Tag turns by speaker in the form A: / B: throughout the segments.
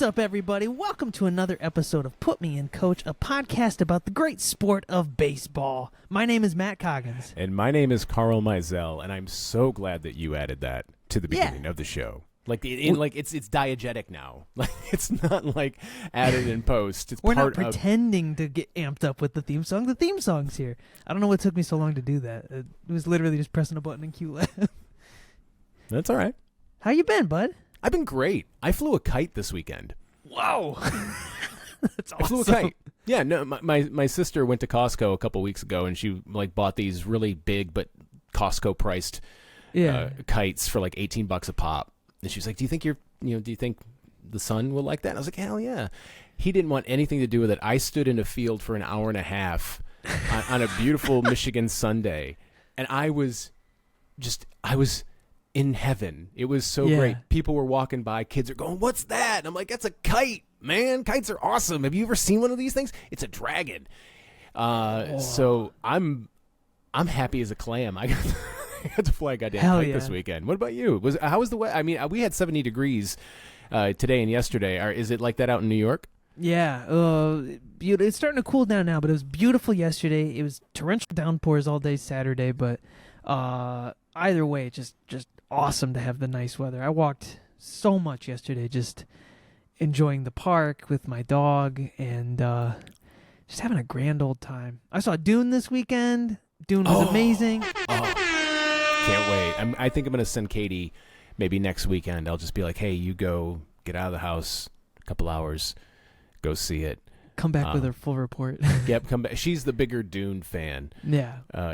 A: What's up, everybody? Welcome to another episode of Put Me in Coach, a podcast about the great sport of baseball. My name is Matt Coggins.
B: And my name is Carl Mizell, and I'm so glad that you added that to the beginning of the show. Like, it's diegetic now. Like, it's not like added in post. It's
A: We're not pretending to get amped up with the theme song. The theme song's here. I don't know what took me so long to do that. It was literally just pressing a button and cue laugh.
B: That's all right.
A: How you been, bud?
B: I've been great. I flew a kite this weekend.
A: Whoa. That's awesome.
B: I flew a kite. Yeah, no, my sister went to Costco a couple weeks ago, and she bought these really big but Costco priced kites for like $18 a pop. And she was like, "Do you think do you think the son will like that?" And I was like, "Hell yeah." He didn't want anything to do with it. I stood in a field for an hour and a half on a beautiful Michigan Sunday, and I was in heaven. It was so great. People were walking by. Kids are going, "What's that?" And I'm like, "That's a kite, man. Kites are awesome. Have you ever seen one of these things? It's a dragon." So I'm happy as a clam. I got to fly a goddamn kite this weekend. What about you? How was the weather? I mean, we had 70 degrees today and yesterday. Is it like that out in New York?
A: Yeah. It's starting to cool down now, but it was beautiful yesterday. It was torrential downpours all day Saturday, but either way, just awesome to have the nice weather. I walked so much yesterday, just enjoying the park with my dog and just having a grand old time. I saw Dune this weekend. Dune was amazing.
B: Can't wait. I think I'm going to send Katie maybe next weekend. I'll just be like, "Hey, you go get out of the house a couple hours, go see it.
A: Come back with her full report."
B: Yep, come back. She's the bigger Dune fan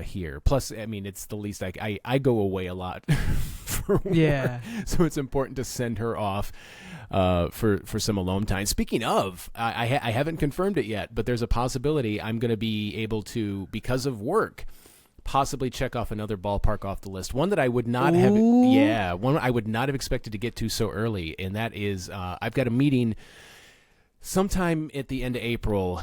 B: here. Plus, I mean, it's the least I go away a lot for work. Yeah. So it's important to send her off for some alone time. Speaking of, I haven't confirmed it yet, but there's a possibility I'm going to be able to, because of work, possibly check off another ballpark off the list. One that I would not have. Yeah, one I would not have expected to get to so early, and that is I've got a meeting sometime at the end of April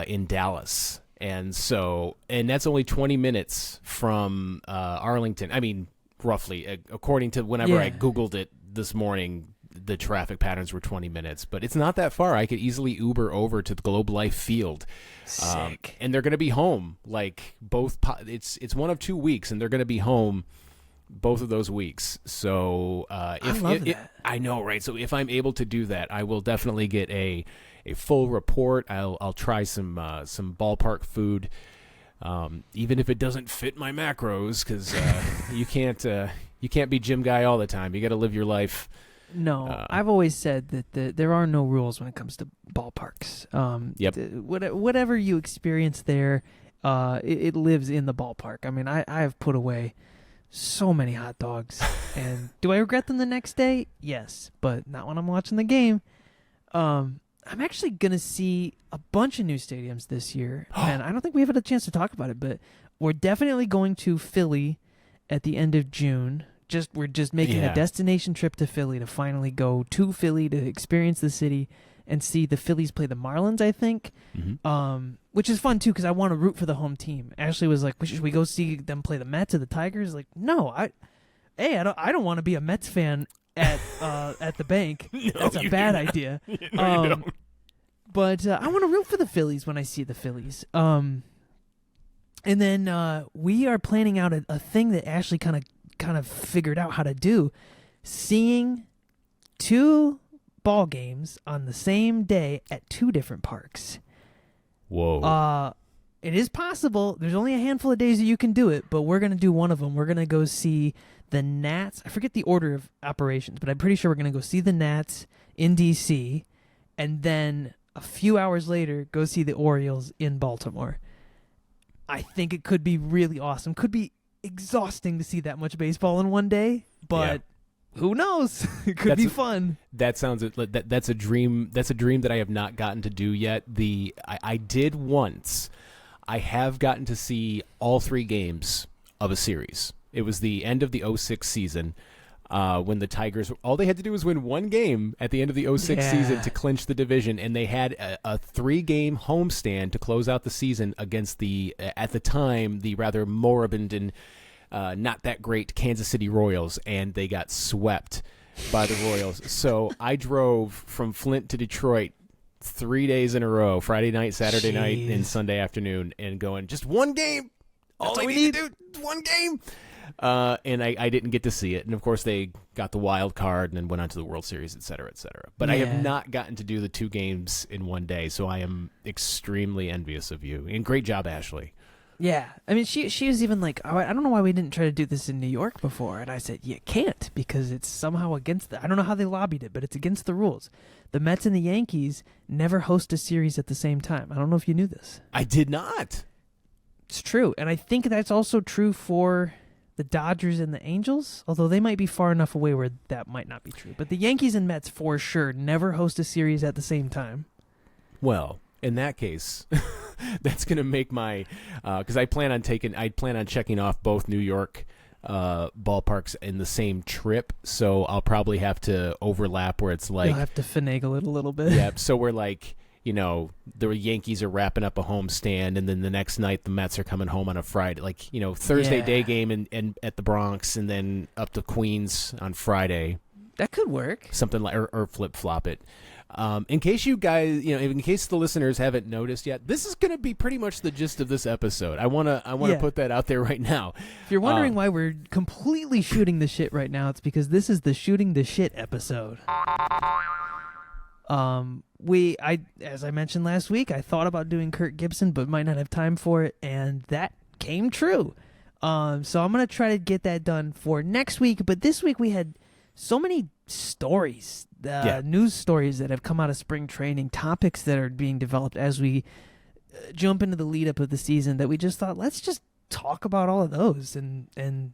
B: in Dallas, and that's only 20 minutes from Arlington. I mean, roughly, according to whenever I Googled it this morning, the traffic patterns were 20 minutes, but it's not that far. I could easily Uber over to the Globe Life Field.
A: Sick.
B: And they're going to be home like it's one of 2 weeks, and they're going to be home both of those weeks. So I know, right? So if I'm able to do that, I will definitely get a full report. I'll try some ballpark food, even if it doesn't fit my macros, because you can't be gym guy all the time. You got to live your life.
A: No, I've always said that there are no rules when it comes to ballparks. Whatever you experience there, it lives in the ballpark. I mean, I have put away so many hot dogs, and do I regret them the next day? Yes, but not when I'm watching the game. I'm actually going to see a bunch of new stadiums this year, and I don't think we have had a chance to talk about it, but we're definitely going to Philly at the end of June. We're just making a destination trip to Philly to finally go to Philly to experience the city and see the Phillies play the Marlins, I think, which is fun, too, because I want to root for the home team. Ashley was like, "Should we go see them play the Mets or the Tigers?" Like, no, I don't want to be a Mets fan at the bank. No, that's a bad idea.
B: No, you don't.
A: But I want to root for the Phillies when I see the Phillies. And then we are planning out a thing that Ashley kind of figured out how to do, seeing 2 ball games on the same day at 2 different parks.
B: Whoa.
A: It is possible. There's only a handful of days that you can do it, but we're going to do one of them. We're going to go see the Nats. I forget the order of operations, but I'm pretty sure we're going to go see the Nats in D.C., and then a few hours later go see the Orioles in Baltimore. I think it could be really awesome. Could be exhausting to see that much baseball in one day, but who knows? It could be fun.
B: That sounds that's a dream. That's a dream that I have not gotten to do yet. I did once. I have gotten to see all 3 games of a series. It was the end of the 2006 season when the Tigers, all they had to do was win 1 game at the end of the 2006 season to clinch the division, and they had a 3-game homestand to close out the season against the, at the time, the rather moribund and not that great Kansas City Royals, and they got swept by the Royals. So I drove from Flint to Detroit 3 days in a row, Friday night, Saturday night, and Sunday afternoon, and going, just one game. All I need to do, one game. And I didn't get to see it. And, of course, they got the wild card and then went on to the World Series, et cetera, et cetera. But I have not gotten to do the 2 games in one day, so I am extremely envious of you. And great job, Ashley.
A: Yeah. I mean, she was even like, oh, I don't know why we didn't try to do this in New York before. And I said, you can't, because it's somehow against I don't know how they lobbied it, but it's against the rules. The Mets and the Yankees never host a series at the same time. I don't know if you knew this.
B: I did not.
A: It's true. And I think that's also true for the Dodgers and the Angels, although they might be far enough away where that might not be true. But the Yankees and Mets for sure never host a series at the same time.
B: Well, in that case, that's going to make my because I plan on checking off both New York ballparks in the same trip, so I'll probably have to overlap where it's like
A: you'll have to finagle it a little bit.
B: Yeah, so we're like, the Yankees are wrapping up a homestand, and then the next night the Mets are coming home on a Friday, like Thursday day game and at the Bronx, and then up to Queens on Friday.
A: That could work.
B: Something like or flip flop it. In case you guys, in case the listeners haven't noticed yet, this is going to be pretty much the gist of this episode. I want to put that out there right now.
A: If you're wondering why we're completely shooting the shit right now, it's because this is the shooting the shit episode. As I mentioned last week, I thought about doing Kirk Gibson, but might not have time for it, and that came true. So I'm going to try to get that done for next week, but this week we had so many stories, news stories that have come out of spring training, topics that are being developed as we jump into the lead up of the season, that we just thought, let's just talk about all of those and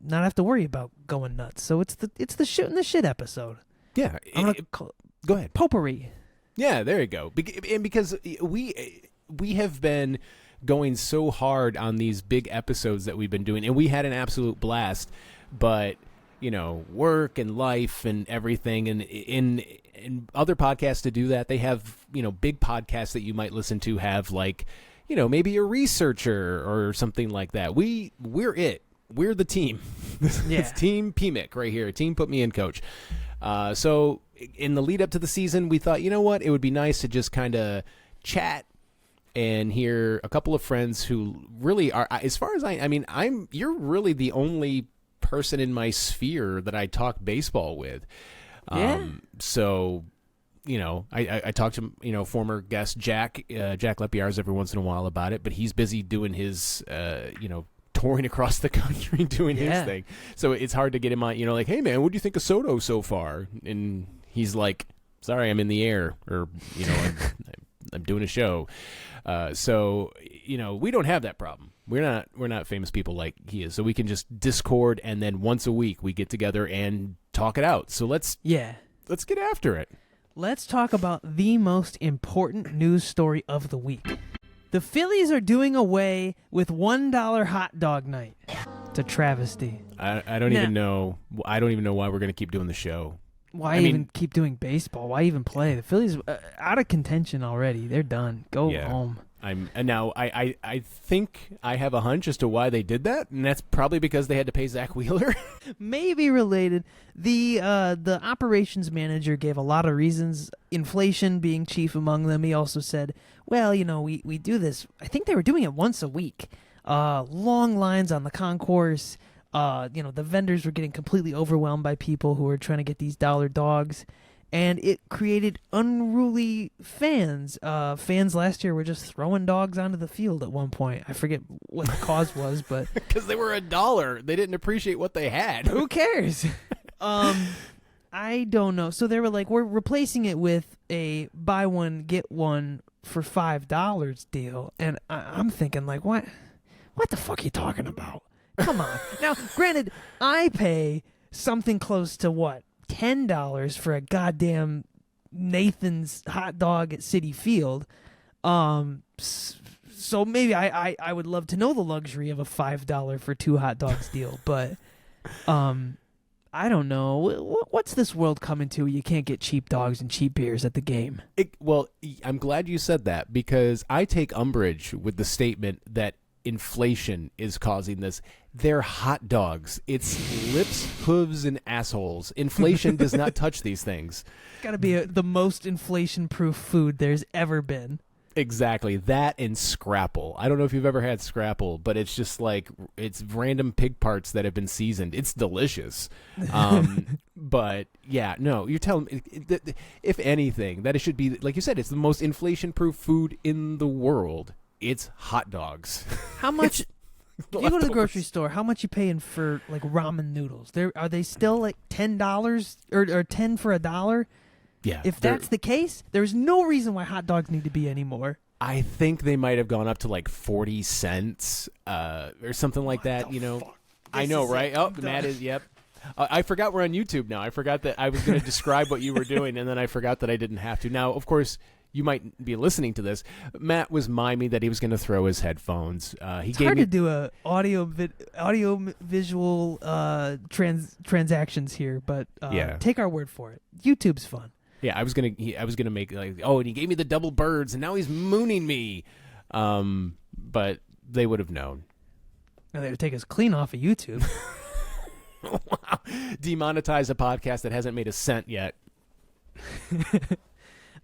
A: not have to worry about going nuts. So it's the shooting the shit episode.
B: Yeah.
A: I'm gonna call it,
B: go ahead.
A: Potpourri.
B: Yeah, there you go. And because we have been going so hard on these big episodes that we've been doing, and we had an absolute blast, but work and life and everything, and in other podcasts to do that, they have big podcasts that you might listen to have like maybe a researcher or something like that. We're the team. It's Team PMIC right here. Team Put Me In Coach. So in the lead up to the season, we thought, what, it would be nice to just kind of chat and hear a couple of friends who really are, as far as you're really the only person in my sphere that I talk baseball with. So, I talk to, former guest Jack Lepiarz every once in a while about it, but he's busy doing his, touring across the country doing his thing. So it's hard to get him on, like, hey man, what do you think of Soto so far? And he's like, sorry, I'm in the air, or, I'm doing a show. So, we don't have that problem. We're not famous people like he is. So we can just Discord, and then once a week we get together and talk it out. So let's get after it.
A: Let's talk about the most important news story of the week. The Phillies are doing away with $1 hot dog night. It's a travesty.
B: I don't even know. I don't even know why we're going to keep doing the show.
A: Why even keep doing baseball? Why even play? The Phillies out of contention already. They're done. Go home.
B: I think I have a hunch as to why they did that, and that's probably because they had to pay Zach Wheeler.
A: Maybe related. The operations manager gave a lot of reasons, inflation being chief among them. He also said, well, we do this. I think they were doing it once a week. Long lines on the concourse. The vendors were getting completely overwhelmed by people who were trying to get these dollar dogs. And it created unruly fans. Fans last year were just throwing dogs onto the field at one point. I forget what the cause was, but
B: because they were $1, they didn't appreciate what they had.
A: Who cares? I don't know. So they were like, we're replacing it with a buy one get one for $5 deal, and I'm thinking like, what the fuck are you talking about? Come on. Now, granted, I pay something close to what? $10 for a goddamn Nathan's hot dog at Citi Field. So maybe I would love to know the luxury of a $5 for 2 hot dogs deal, but I don't know. What's this world coming to? You can't get cheap dogs and cheap beers at the game.
B: Well, I'm glad you said that, because I take umbrage with the statement that inflation is causing this. They're hot dogs. It's lips, hooves, and assholes. Inflation does not touch these things.
A: It's got to be the most inflation-proof food there's ever been.
B: Exactly. That and Scrapple. I don't know if you've ever had Scrapple, but it's just like, it's random pig parts that have been seasoned. It's delicious. But yeah, no, you're telling me, if anything, that it should be, like you said, it's the most inflation-proof food in the world. It's hot dogs.
A: How much... If you go to the grocery store, how much you paying for like ramen noodles? Are they still like $10 or 10 for $1?
B: Yeah.
A: If that's the case, there's no reason why hot dogs need to be anymore.
B: I think they might have gone up to like 40 cents or something like that. I know, right? Oh, Matt is. Yep. I forgot we're on YouTube now. I forgot that I was going to describe what you were doing, and then I forgot that I didn't have to. Now, of course, you might be listening to this. Matt was miming that he was going to throw his headphones.
A: It's hard to do a audio visual transactions here, but take our word for it. YouTube's fun.
B: Yeah, I was gonna make like, and he gave me the double birds, and now he's mooning me. But they would have known.
A: Now they would take us clean off of YouTube.
B: Wow. Demonetize a podcast that hasn't made a cent yet.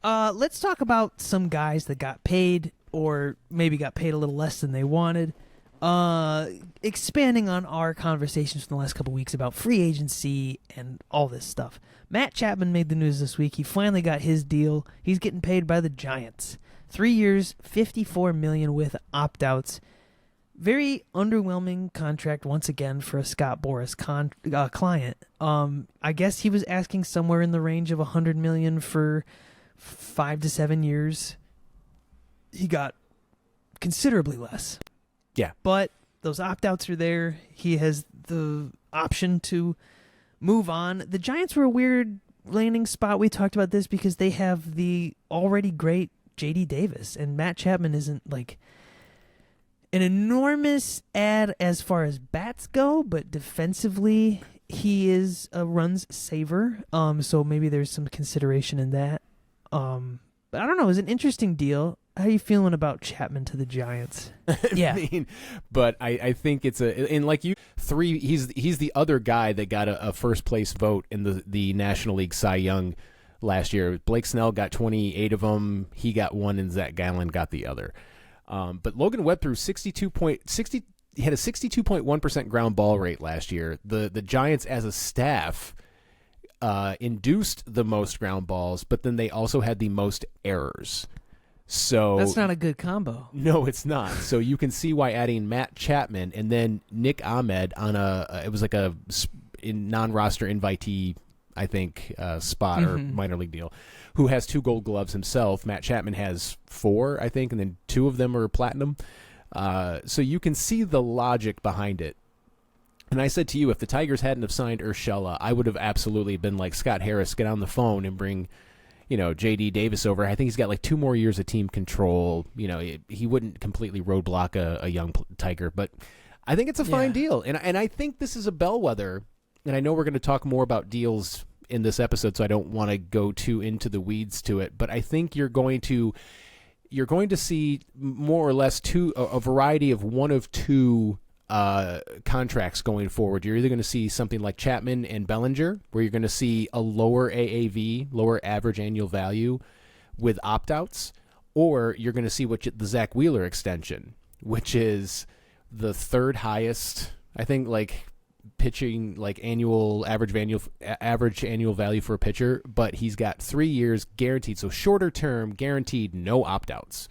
A: Let's talk about some guys that got paid, or maybe got paid a little less than they wanted. Expanding on our conversations from the last couple weeks about free agency and all this stuff. Matt Chapman made the news this week. He finally got his deal. He's getting paid by the Giants. 3 years, $54 million with opt-outs. Very underwhelming contract once again for a Scott Boras client. I guess he was asking somewhere in the range of $100 million for 5 to 7 years. He got considerably less.
B: Yeah.
A: But those opt-outs are there. He has the option to move on. The Giants were a weird landing spot. We talked about this because they have the already great J.D. Davis, and Matt Chapman isn't like an enormous ad as far as bats go, but defensively he is a runs saver. So maybe there's some consideration in that. But I don't know. It was an interesting deal. How are you feeling about Chapman to the Giants? Yeah,
B: but I think it's and like he's the other guy that got a first place vote in the National League Cy Young last year. Blake Snell got 28 of them. He got one, and Zach Gallen got the other. But Logan Webb threw he had a 62.1% ground ball rate last year. The Giants as a staff induced the most ground balls, but then they also had the most errors. So
A: that's not a good combo.
B: No, it's not. So you can see why adding Matt Chapman and then Nick Ahmed on it was like a non-roster invitee, I think, spot or minor league deal, who has 2 Gold Gloves himself. Matt Chapman has 4, I think, and then 2 of them are platinum. So you can see the logic behind it. And I said to you, if the Tigers hadn't have signed Urshela, I would have absolutely been like, Scott Harris, get on the phone and bring J.D. Davis over. I think he's got like 2 more years of team control. He wouldn't completely roadblock a young Tiger, but I think it's a fine deal. And I think this is a bellwether. And I know we're going to talk more about deals in this episode, so I don't want to go too into the weeds to it. But I think you're going to see more or less a variety of one of 2 contracts going forward. You're either going to see something like Chapman and Bellinger, where you're going to see a lower AAV, lower average annual value with opt-outs, or you're going to see the Zach Wheeler extension, which is the 3rd highest, I think, like pitching, like average annual value for a pitcher, but he's got 3 years guaranteed, so shorter term guaranteed, no opt-outs.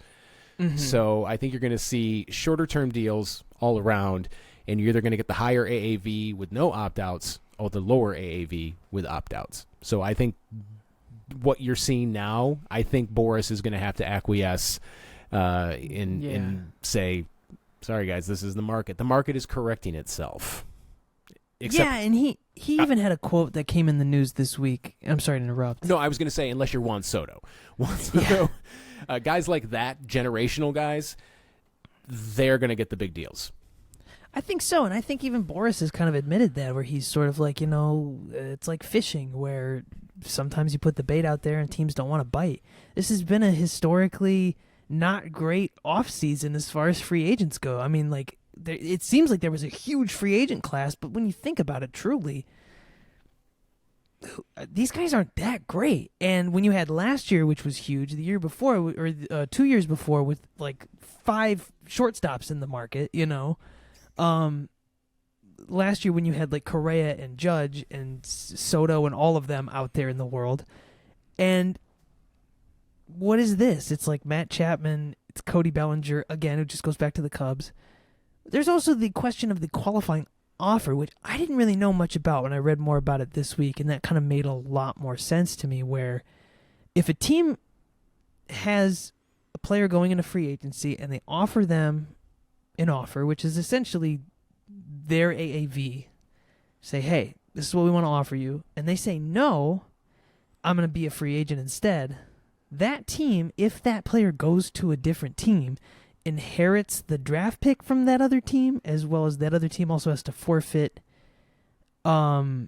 B: So I think you're going to see shorter term deals all around, and you're either going to get the higher AAV with no opt-outs or the lower AAV with opt-outs. So I think what you're seeing now, I think Boras is going to have to acquiesce and say, sorry guys, this is the market. The market is correcting itself.
A: And he even had a quote that came in the news this week. I'm sorry to interrupt.
B: No, I was going to say, unless you're Juan Soto. Guys like that, generational guys, they're going to get the big deals.
A: I think so, and I think even Boras has kind of admitted that, where he's sort of like, it's like fishing, where sometimes you put the bait out there and teams don't want to bite. This has been a historically not great offseason as far as free agents go. I mean, like, it seems like there was a huge free agent class, but when you think about it truly, these guys aren't that great. And when you had last year, which was huge, the year before, or 2 years before, with like 5 shortstops in the market, last year when you had like Correa and Judge and Soto and all of them out there in the world. And what is this? It's like Matt Chapman, it's Cody Bellinger, again, who just goes back to the Cubs. There's also the question of the qualifying offer, which I didn't really know much about when I read more about it this week, and that kind of made a lot more sense to me, where if a team has a player going into free agency and they offer them an offer, which is essentially their AAV, say, hey, this is what we want to offer you, and they say, no, I'm going to be a free agent instead, that team, if that player goes to a different team, inherits the draft pick from that other team, as well as that other team also has to forfeit a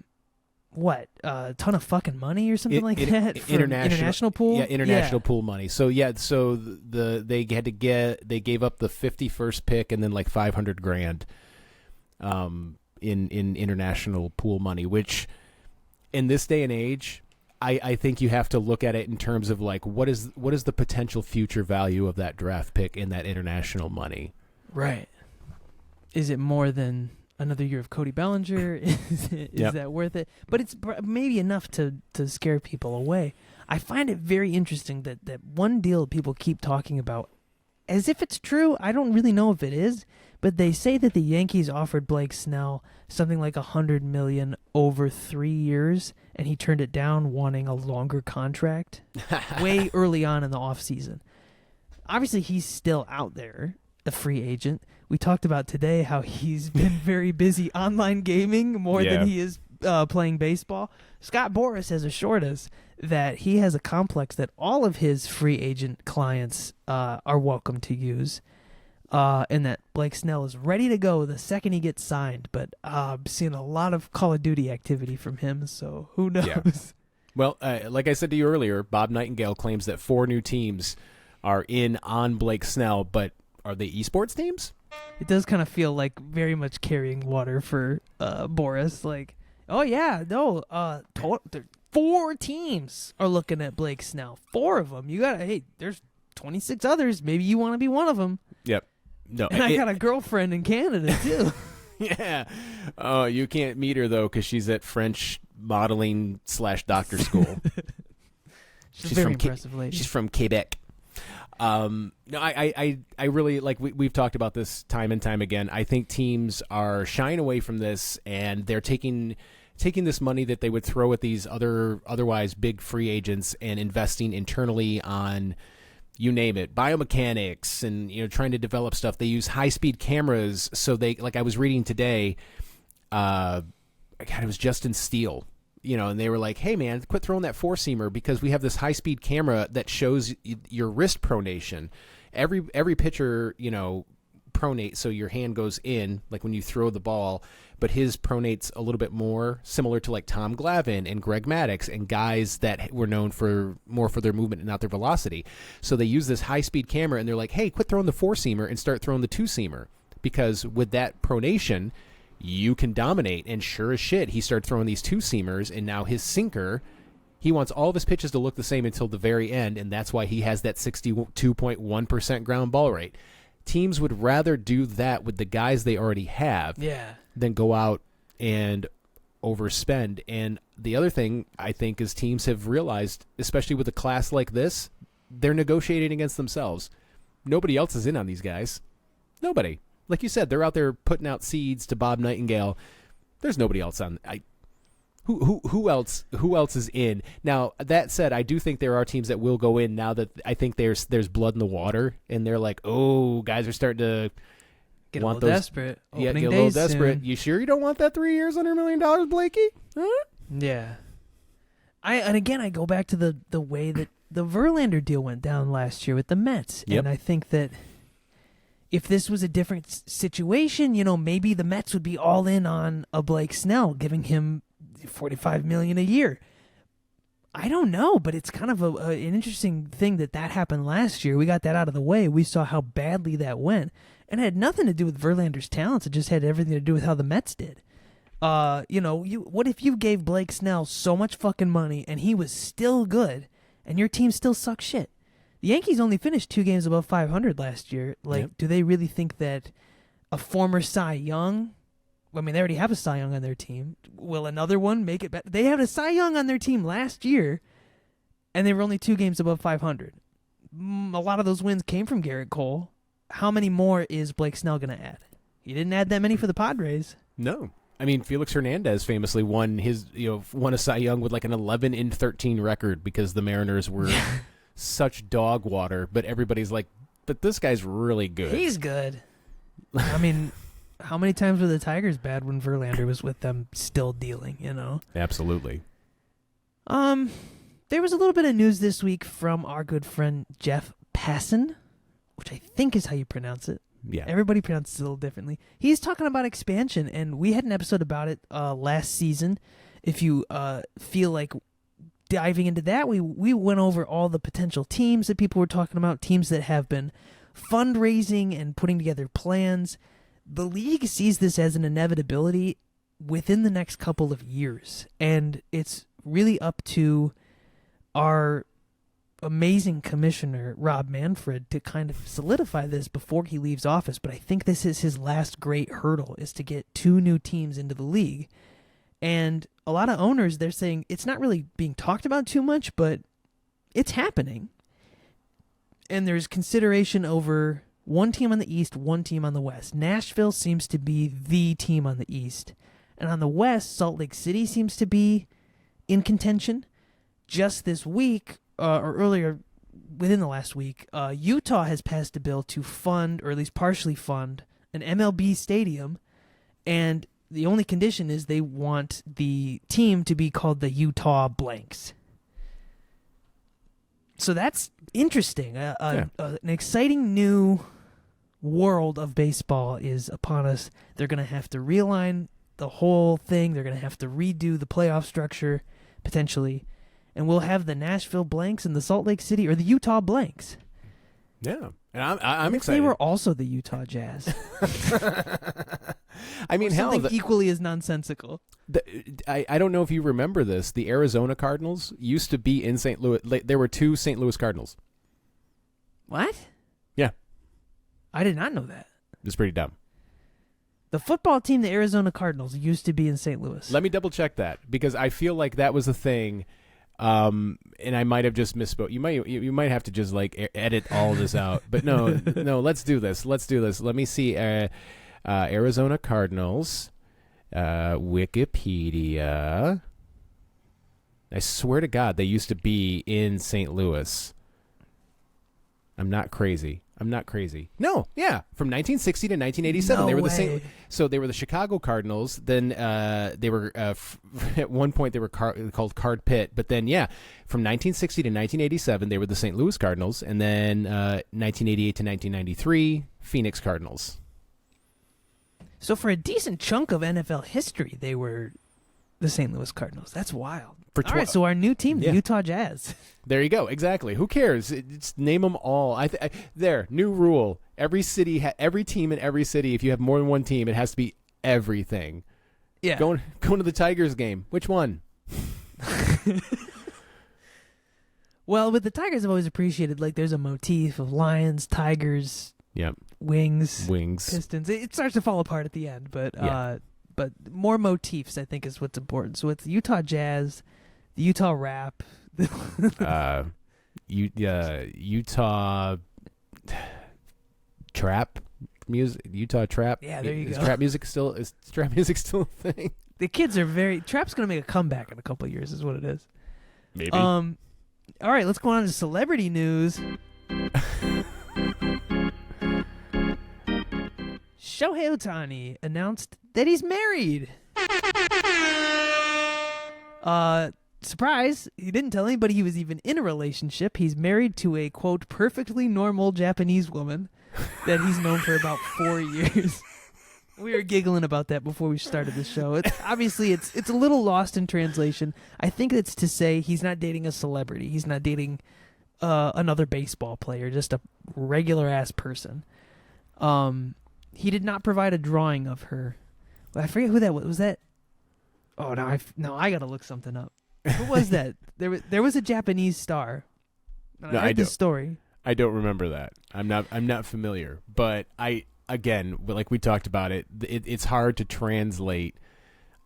A: ton of fucking money or something like that for international pool.
B: Yeah, international pool money. So they gave up the 51st pick and then like $500,000 in international pool money, which in this day and age, I think you have to look at it in terms of like what is the potential future value of that draft pick in that international money.
A: Right. Is it more than another year of Cody Bellinger? Is that worth it? But it's maybe enough to scare people away. I find it very interesting that one deal people keep talking about as if it's true. I don't really know if it is, but they say that the Yankees offered Blake Snell something like $100 million over 3 years, and he turned it down, wanting a longer contract way early on in the offseason. Obviously, he's still out there, a free agent. We talked about today how he's been very busy online gaming more than he is playing baseball. Scott Boras has assured us that he has a complex that all of his free agent clients are welcome to use, and that Blake Snell is ready to go the second he gets signed. But I'm seeing a lot of Call of Duty activity from him, so who knows? Yeah.
B: Well, like I said to you earlier, Bob Nightingale claims that 4 new teams are in on Blake Snell, but are they esports teams?
A: It does kind of feel like very much carrying water for Boras. Like, oh yeah, no, 4 teams are looking at Blake Snell. 4 of them. There's 26 others. Maybe you want to be one of them.
B: Yep. No,
A: and I got a girlfriend in Canada too.
B: Yeah. Oh, you can't meet her though because she's at French modeling / doctor school.
A: She's very impressive lady.
B: She's from Quebec. No, I really like. We've talked about this time and time again. I think teams are shying away from this, and they're taking this money that they would throw at these otherwise big free agents and investing internally on, you name it, biomechanics and trying to develop stuff. They use high-speed cameras, so they, like I was reading today, it was Justin Steele, and they were like, hey man, quit throwing that 4-seamer because we have this high-speed camera that shows your wrist pronation. Every pitcher, pronate, so your hand goes in like when you throw the ball, but his pronates a little bit more similar to like Tom Glavine and Greg Maddux and guys that were known for their movement and not their velocity. So they use this high-speed camera and they're like, hey, quit throwing the 4-seamer and start throwing the 2-seamer, because with that pronation you can dominate. And sure as shit, he started throwing these 2-seamers, and now his sinker, he wants all of his pitches to look the same until the very end, and that's why he has that 62.1% ground ball rate. Teams would rather do that with the guys they already have than go out and overspend. And the other thing I think is teams have realized, especially with a class like this, they're negotiating against themselves. Nobody else is in on these guys. Nobody. Like you said, they're out there putting out seeds to Bob Nightingale. There's nobody else on. Who else is in? Now, that said, I do think there are teams that will go in now that I think there's blood in the water, and they're like, oh, guys are starting to
A: get a little desperate.
B: Yeah, get a little desperate. Soon. You sure you don't want that 3 years, $100 million, Blakey? Huh?
A: Yeah. I go back to the way that the Verlander deal went down last year with the Mets, and I think that if this was a different situation, maybe the Mets would be all in on a Blake Snell, giving him $45 million a year. I don't know, but it's kind of an interesting thing that happened last year. We got that out of the way. We saw how badly that went. And it had nothing to do with Verlander's talents. It just had everything to do with how the Mets did. What if you gave Blake Snell so much fucking money and he was still good and your team still sucks shit? The Yankees only finished 2 games above 500 last year. Do they really think that a former Cy Young... I mean, they already have a Cy Young on their team. Will another one make it better? They had a Cy Young on their team last year, and they were only 2 games above 500. A lot of those wins came from Garrett Cole. How many more is Blake Snell going to add? He didn't add that many for the Padres.
B: No. I mean, Felix Hernandez famously won a Cy Young with like an 11-13 record because the Mariners were such dog water. But everybody's like, but this guy's really good.
A: He's good. I mean... How many times were the Tigers bad when Verlander was with them still dealing,
B: Absolutely.
A: There was a little bit of news this week from our good friend Jeff Passan, which I think is how you pronounce it.
B: Yeah.
A: Everybody pronounces it a little differently. He's talking about expansion, and we had an episode about it last season. If you feel like diving into that, we went over all the potential teams that people were talking about, teams that have been fundraising and putting together plans. The league sees this as an inevitability within the next couple of years, and it's really up to our amazing commissioner, Rob Manfred, to kind of solidify this before he leaves office. But I think this is his last great hurdle, is to get 2 new teams into the league. And a lot of owners, they're saying it's not really being talked about too much, but it's happening. And there's consideration over 1 team on the East, 1 team on the West. Nashville seems to be the team on the East. And on the West, Salt Lake City seems to be in contention. Just this week, or earlier within the last week, Utah has passed a bill to fund, or at least partially fund, an MLB stadium. And the only condition is they want the team to be called the Utah Blanks. So that's interesting. An exciting new world of baseball is upon us. They're going to have to realign the whole thing. They're going to have to redo the playoff structure, potentially. And we'll have the Nashville Blanks and the Salt Lake City, or the Utah Blanks.
B: Yeah. And I'm excited.
A: They were also the Utah Jazz.
B: I mean,
A: something equally as nonsensical.
B: I don't know if you remember this. The Arizona Cardinals used to be in St. Louis. There were 2 St. Louis Cardinals.
A: What?
B: Yeah.
A: I did not know that.
B: It's pretty dumb.
A: The football team, the Arizona Cardinals, used to be in St. Louis.
B: Let me double check that, because I feel like that was a thing. And I might have just misspoke. You might have to just like edit all of this out. But no, let's do this. Let me see. Arizona Cardinals, Wikipedia. I swear to God, they used to be in St. Louis. I'm not crazy. No, yeah, from 1960 to 1987,
A: no
B: they were
A: way.
B: So they were the Chicago Cardinals. Then they were at one point they were called Card Pit. But then from 1960 to 1987, they were the St. Louis Cardinals, and then 1988 to 1993, Phoenix Cardinals.
A: So for a decent chunk of NFL history, they were the St. Louis Cardinals. That's wild. All right, so our new team, the Utah Jazz.
B: There you go. Exactly. Who cares? Just name them all. New rule. Every city, every team in every city, if you have more than one team, it has to be everything.
A: Yeah.
B: Going to the Tigers game. Which one?
A: Well, with the Tigers, I've always appreciated, like, there's a motif of lions, tigers, wings, pistons. It starts to fall apart at the end, but more motifs, I think, is what's important. So it's the Utah Jazz, the Utah Rap,
B: Utah Trap music. Utah Trap.
A: Yeah, there you go.
B: Is trap music still a thing?
A: The kids are trap's going to make a comeback in a couple of years, is what it is.
B: Maybe.
A: All right, let's go on to celebrity news. Shohei Ohtani announced that he's married. Surprise, he didn't tell anybody he was even in a relationship. He's married to a, quote, perfectly normal Japanese woman that he's known for about 4 years. We were giggling about that before we started the show. It's a little lost in translation. I think it's to say he's not dating a celebrity. He's not dating another baseball player, just a regular ass person. He did not provide a drawing of her. I forget who that was. Was that? Oh no! I gotta look something up. Who was that? There was a Japanese star.
B: No,
A: I heard this story.
B: I don't remember that. I'm not familiar. But again, like we talked about it's hard to translate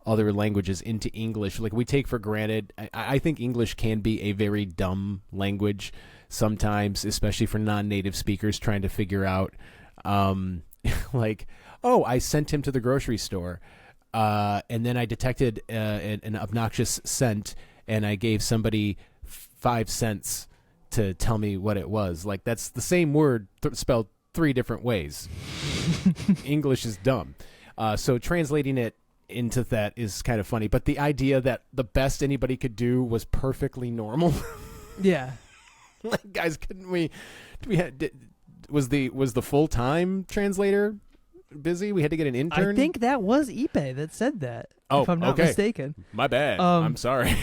B: other languages into English. Like we take for granted. I think English can be a very dumb language sometimes, especially for non-native speakers trying to figure out, like, oh, I sent him to the grocery store, and then I detected an obnoxious scent, and I gave somebody 5 cents to tell me what it was. Like that's the same word spelled 3 different ways. English is dumb. So translating it into that is kind of funny. But the idea that the best anybody could do was perfectly normal.
A: Yeah.
B: Like, guys, was the full-time translator busy? We had to get an intern?
A: I think that was Ipe that said that.
B: Oh,
A: if I'm not mistaken.
B: My bad. I'm sorry.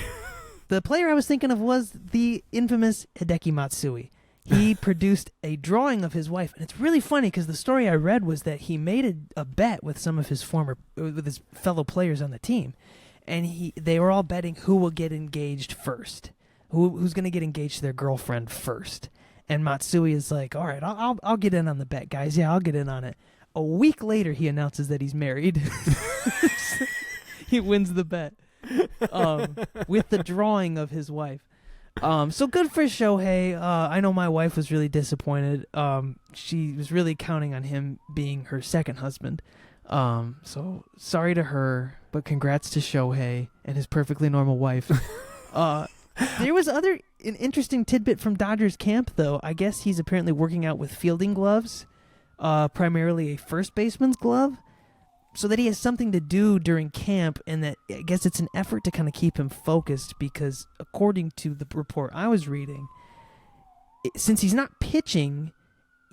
A: The player I was thinking of was the infamous Hideki Matsui. He produced a drawing of his wife, and it's really funny because the story I read was that he made a bet with some of his fellow players on the team, and they were all betting who will get engaged first, who's going to get engaged to their girlfriend first. And Matsui is like, all right, I'll get in on the bet, guys. Yeah, I'll get in on it. A week later, he announces that he's married. He wins the bet. With the drawing of his wife. So good for Shohei. I know my wife was really disappointed. She was really counting on him being her second husband. So sorry to her, but congrats to Shohei and his perfectly normal wife. There was an interesting tidbit from Dodgers camp, though. I guess he's apparently working out with fielding gloves, primarily a first baseman's glove, so that he has something to do during camp, and that I guess it's an effort to kind of keep him focused because, according to the report I was reading, since he's not pitching,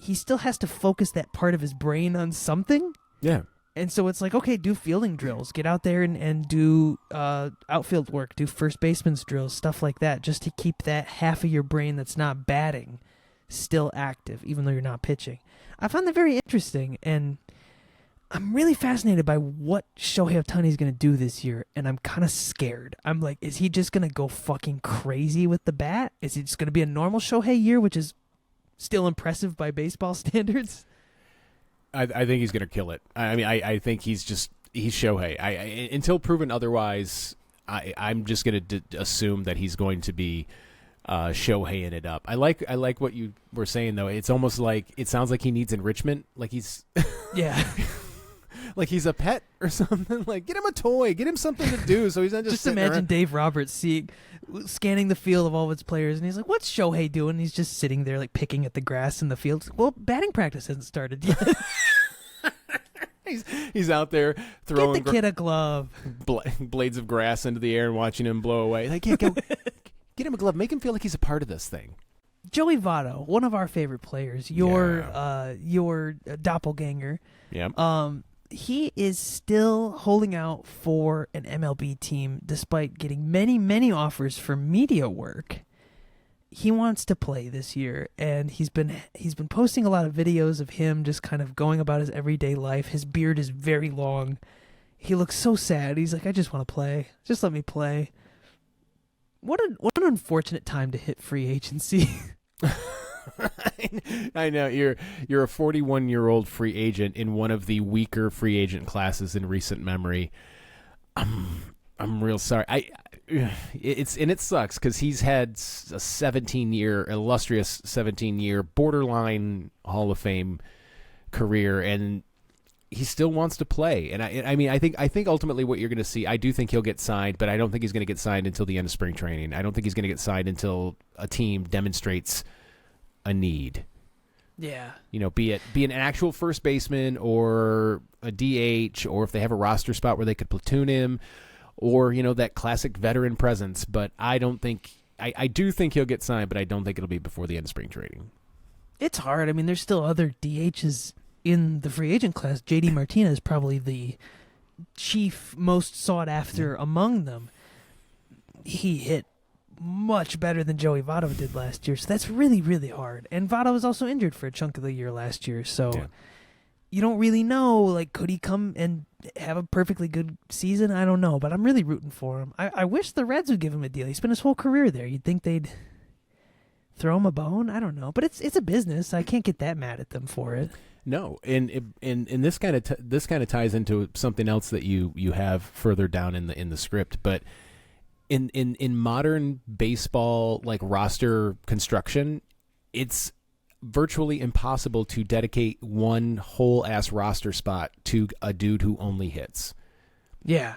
A: he still has to focus that part of his brain on something.
B: Yeah.
A: And so it's like, okay, do fielding drills. Get out there and do outfield work, do first baseman's drills, stuff like that, just to keep that half of your brain that's not batting still active, even though you're not pitching. I found that very interesting, and I'm really fascinated by what Shohei Ohtani is going to do this year, and I'm kind of scared. I'm like, is he just going to go fucking crazy with the bat? Is it just going to be a normal Shohei year, which is still impressive by baseball standards?
B: I think he's going to kill it. I mean, I think he's Shohei. Until proven otherwise, I'm just going to assume that he's going to be Shohei-ing it up. I like what you were saying, though. It's almost like it sounds like he needs enrichment. Like he's
A: yeah.
B: Like he's a pet or something. Like, get him a toy, get him something to do, so he's not just
A: imagine
B: around.
A: Dave Roberts scanning the field of all of its players, and he's like, "What's Shohei doing?" And he's just sitting there, like picking at the grass in the field. Well, batting practice hasn't started yet.
B: He's out there throwing
A: Get the kid a glove,
B: blades of grass into the air and watching him blow away. Like, yeah, go get him a glove, make him feel like he's a part of this thing.
A: Joey Votto, one of our favorite players, your doppelganger.
B: Yeah.
A: He is still holding out for an MLB team despite getting many, many offers for media work. He wants to play this year, and he's been posting a lot of videos of him just kind of going about his everyday life. His beard is very long. He looks so sad. He's like, I just want to play. Just let me play. What an unfortunate time to hit free agency.
B: I know you're a 41-year-old free agent in one of the weaker free agent classes in recent memory. I'm real sorry. It sucks because he's had a illustrious 17-year borderline Hall of Fame career, and he still wants to play. And I think ultimately what you're going to see, I do think he'll get signed, but I don't think he's going to get signed until the end of spring training. I don't think he's going to get signed until a team demonstrates a need.
A: Yeah.
B: You know, be an actual first baseman or a DH, or if they have a roster spot where they could platoon him, or, you know, that classic veteran presence. But I don't think I do think he'll get signed, but I don't think it'll be before the end of spring training.
A: It's hard. I mean, there's still other DHs in the free agent class, J.D. Martinez probably the chief most sought after among them. He hit much better than Joey Votto did last year, so that's really, really hard. And Votto was also injured for a chunk of the year last year, so you don't really know, like, could he come and have a perfectly good season? I don't know, but I'm really rooting for him. I wish the Reds would give him a deal. He spent his whole career there. You'd think they'd throw him a bone? I don't know, but it's a business. I can't get that mad at them for it.
B: No, and this kind of ties into something else that you have further down in the script, but in modern baseball, like, roster construction, it's virtually impossible to dedicate one whole ass roster spot to a dude who only hits.
A: Yeah.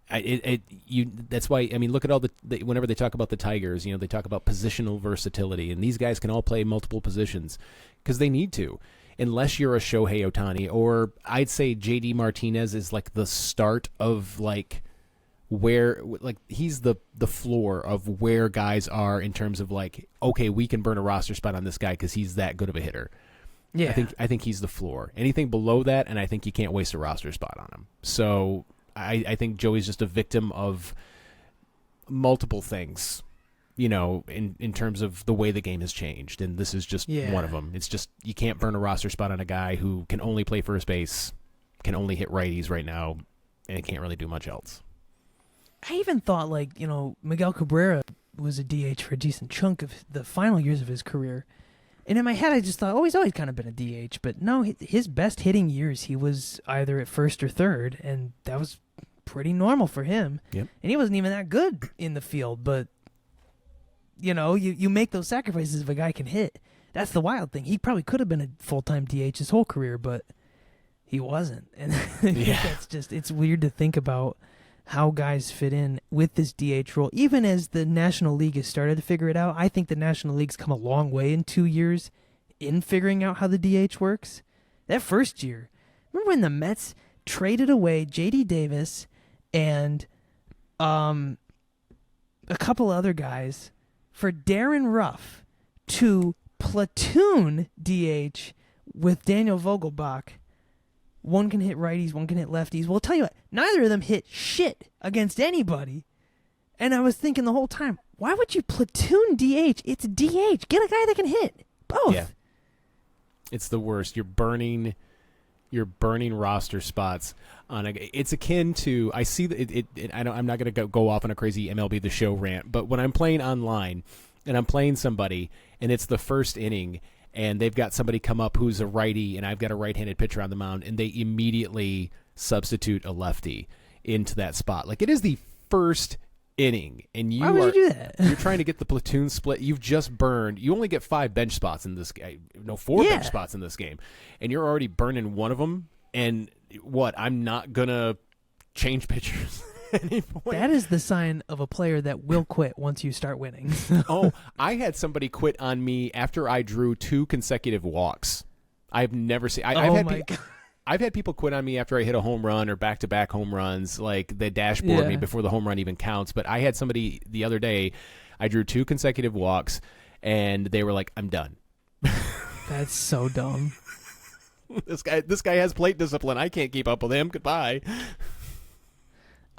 B: That's why, I mean, look at all the whenever they talk about the Tigers, they talk about positional versatility, and these guys can all play multiple positions because they need to, unless you're a Shohei Ohtani, or I'd say JD Martinez is like the start of, like, where, like, he's the floor of where guys are in terms of, like, okay, we can burn a roster spot on this guy because he's that good of a hitter.
A: Yeah,
B: I think he's the floor. Anything below that, and I think you can't waste a roster spot on him. So I think Joey's just a victim of multiple things, in terms of the way the game has changed, and this is just one of them. It's just, you can't burn a roster spot on a guy who can only play first base, can only hit righties right now, and can't really do much else.
A: I even thought, like, Miguel Cabrera was a DH for a decent chunk of the final years of his career. And in my head, I just thought, he's always kind of been a DH. But no, his best hitting years, he was either at first or third, and that was pretty normal for him.
B: Yep. And
A: he wasn't even that good in the field. But, you make those sacrifices if a guy can hit. That's the wild thing. He probably could have been a full-time DH his whole career, but he wasn't. And that's just, it's weird to think about how guys fit in with this DH role. Even as the National League has started to figure it out, I think the National League's come a long way in 2 years in figuring out how the DH works. That first year, remember when the Mets traded away J.D. Davis and a couple other guys for Darren Ruff to platoon DH with Daniel Vogelbach? One can hit righties, one can hit lefties. Well, I'll tell you what, neither of them hit shit against anybody. And I was thinking the whole time, why would you platoon DH? It's DH. Get a guy that can hit both.
B: Yeah. It's the worst. You're burning roster spots on it's akin to, I see that I'm not going to go off on a crazy MLB The Show rant, but when I'm playing online and I'm playing somebody and it's the first inning and they've got somebody come up who's a righty, and I've got a right-handed pitcher on the mound, and they immediately substitute a lefty into that spot. Like, it is the first inning, and
A: why would you do that?
B: You're trying to get the platoon split. You've just burned. You only get 5 bench spots in this game. No, 4 bench spots in this game, and you're already burning one of them. And what? I'm not gonna change pitchers.
A: That is the sign of a player that will quit once you start winning.
B: Oh, I had somebody quit on me after I drew 2 consecutive walks. I've never seen. I've had people quit on me after I hit a home run or back-to-back home runs. Like, they dashboard me before the home run even counts. But I had somebody the other day. I drew 2 consecutive walks, and they were like, "I'm done."
A: That's so dumb.
B: This guy has plate discipline. I can't keep up with him. Goodbye.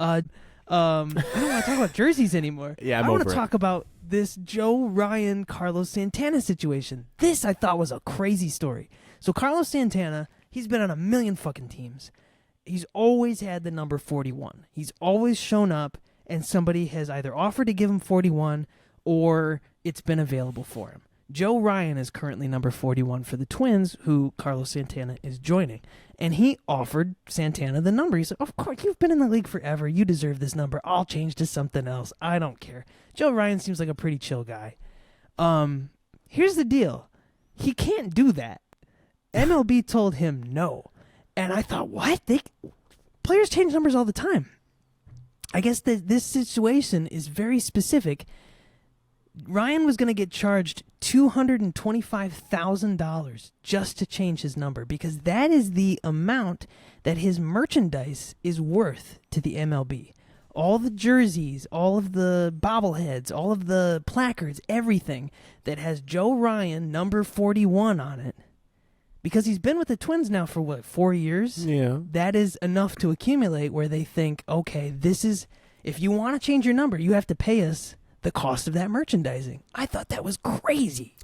A: I don't want to talk about jerseys anymore.
B: Yeah,
A: I want to talk about this Joe Ryan, Carlos Santana situation. This I thought was a crazy story. So Carlos Santana, he's been on a million fucking teams. He's always had the number 41. He's always shown up, and somebody has either offered to give him 41 or it's been available for him. Joe Ryan is currently number 41 for the Twins, who Carlos Santana is joining. And he offered Santana the number. He said, "Of course, you've been in the league forever. You deserve this number. I'll change to something else. I don't care." Joe Ryan seems like a pretty chill guy. Here's the deal. He can't do that. MLB told him no. And I thought, what? Players change numbers all the time. I guess that this situation is very specific. Ryan was going to get charged $225,000 just to change his number, because that is the amount that his merchandise is worth to the MLB. All the jerseys, all of the bobbleheads, all of the placards, everything that has Joe Ryan, number 41 on it, because he's been with the Twins now for, 4 years?
B: Yeah.
A: That is enough to accumulate where they think, okay, this is, if you want to change your number, you have to pay us the cost of that merchandising. I thought that was crazy.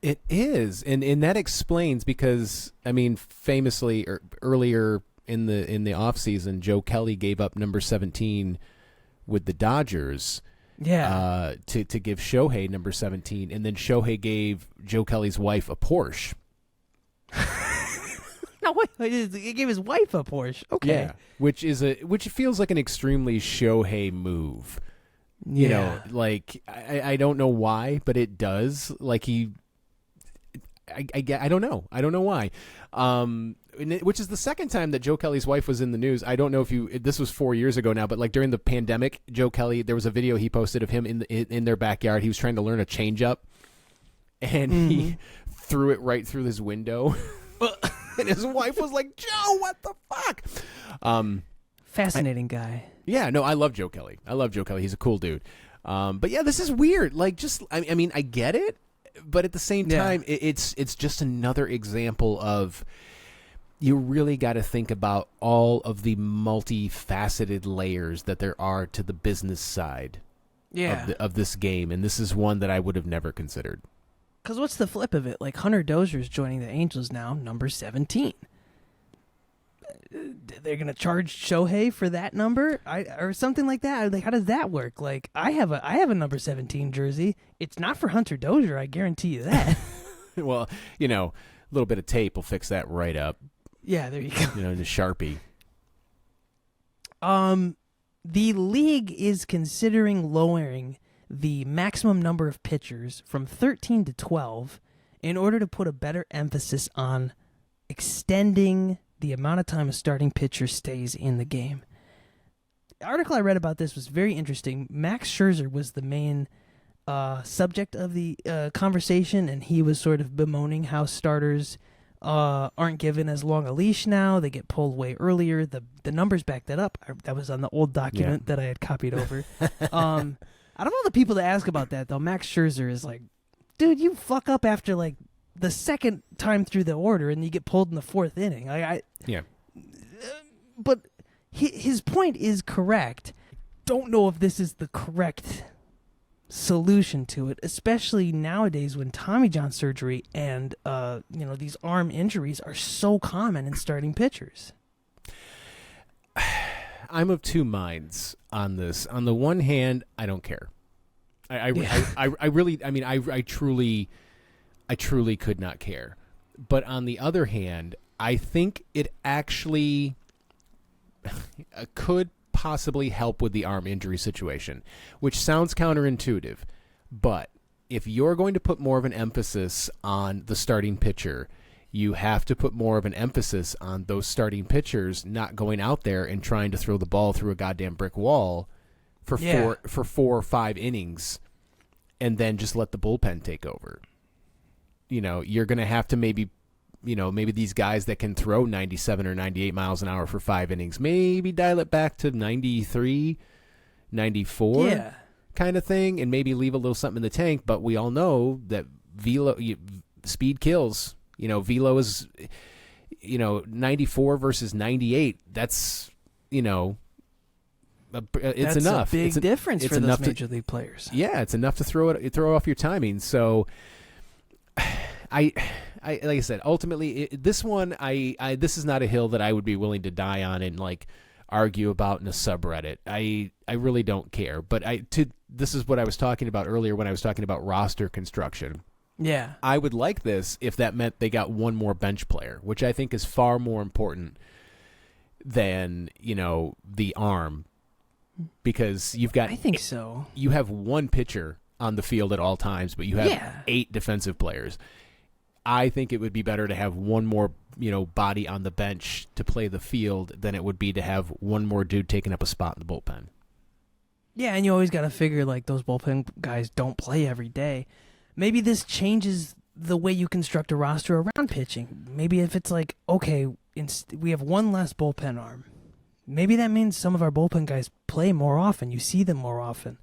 B: It is, and that explains because, I mean, famously, earlier in the offseason, Joe Kelly gave up number 17 with the Dodgers to give Shohei number 17, and then Shohei gave Joe Kelly's wife a Porsche.
A: No, he gave his wife a Porsche. Okay.
B: Yeah, which feels like an extremely Shohei move. You know, like, I don't know why, but it does. Like, I don't know. I don't know why. Which is the second time that Joe Kelly's wife was in the news. I don't know if this was 4 years ago now, but like during the pandemic, Joe Kelly, there was a video he posted of him in their backyard. He was trying to learn a changeup, and he threw it right through his window. And his wife was like, "Joe, what the fuck?"
A: Fascinating guy.
B: Yeah, no, I love Joe Kelly. He's a cool dude. But yeah, this is weird. Like, I mean, I get it. But at the same time, it's just another example of you really got to think about all of the multifaceted layers that there are to the business side of this game. And this is one that I would have never considered.
A: Because what's the flip of it? Like, Hunter Dozier's joining the Angels now, number 17. They're going to charge Shohei for that number or something like that. Like, how does that work? Like, I have a number 17 jersey. It's not for Hunter Dozier, I guarantee you that.
B: Well, you know, a little bit of tape will fix that right up.
A: Yeah, there you go.
B: You know, the Sharpie.
A: The league is considering lowering the maximum number of pitchers from 13 to 12 in order to put a better emphasis on extending the amount of time a starting pitcher stays in the game. The article I read about this was very interesting. Max Scherzer was the main subject of the conversation, and he was sort of bemoaning how starters aren't given as long a leash now. They get pulled way earlier. The numbers back that up. That was on the old document that I had copied over. I don't know the people to ask about that, though. Max Scherzer is like, dude, you fuck up after, like, the second time through the order, and you get pulled in the fourth inning. But his point is correct. Don't know if this is the correct solution to it, especially nowadays when Tommy John surgery and these arm injuries are so common in starting pitchers.
B: I'm of two minds on this. On the one hand, I don't care. I really, I mean, I truly could not care. But on the other hand, I think it actually could possibly help with the arm injury situation, which sounds counterintuitive. But if you're going to put more of an emphasis on the starting pitcher, you have to put more of an emphasis on those starting pitchers not going out there and trying to throw the ball through a goddamn brick wall for 4 or 5 innings and then just let the bullpen take over. You know, you're going to have to maybe these guys that can throw 97 or 98 miles an hour for 5 innings, maybe dial it back to 93, 94 kind of thing, and maybe leave a little something in the tank. But we all know that speed kills. You know, velo is, 94 versus 98. That's, it's
A: That's
B: enough.
A: A big difference
B: it's
A: for those
B: enough
A: major league players.
B: Yeah, it's enough to throw off your timing. So, I like I said, ultimately, this is not a hill that I would be willing to die on and like argue about in a subreddit. I really don't care. But this is what I was talking about earlier when I was talking about roster construction.
A: Yeah.
B: I would like this if that meant they got one more bench player, which I think is far more important than, the arm. Because you've got...
A: I think so.
B: You have one pitcher on the field at all times, but you have 8 defensive players. I think it would be better to have one more, body on the bench to play the field than it would be to have one more dude taking up a spot in the bullpen.
A: Yeah, and you always got to figure, like, those bullpen guys don't play every day. Maybe this changes the way you construct a roster around pitching. Maybe if it's like, okay, we have one less bullpen arm. Maybe that means some of our bullpen guys play more often. You see them more often.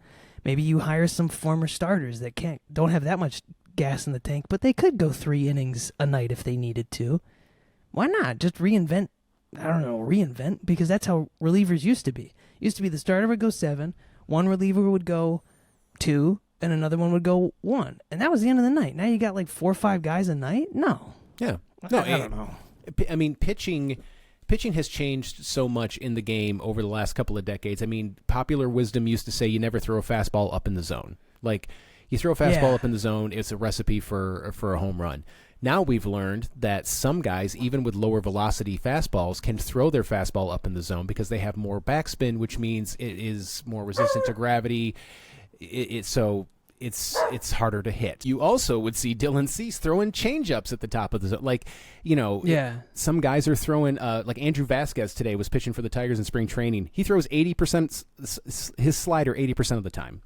A: Maybe you hire some former starters that don't have that much gas in the tank, but they could go 3 innings a night if they needed to. Why not just reinvent? I don't know, because that's how relievers used to be. Used to be the starter would go 7, one reliever would go 2, and another one would go 1, and that was the end of the night. Now you got like 4 or 5 guys a night. No.
B: Yeah. No, I don't know. I mean, pitching has changed so much in the game over the last couple of decades. I mean, popular wisdom used to say you never throw a fastball up in the zone. Like, you throw a fastball up in the zone, it's a recipe for a home run. Now we've learned that some guys, even with lower velocity fastballs, can throw their fastball up in the zone because they have more backspin, which means it is more resistant to gravity. So it's harder to hit. You also would see Dylan Cease throwing changeups at the top of the zone. Like, some guys are throwing, like Andrew Vasquez today was pitching for the Tigers in spring training. He throws 80%, his slider 80% of the time.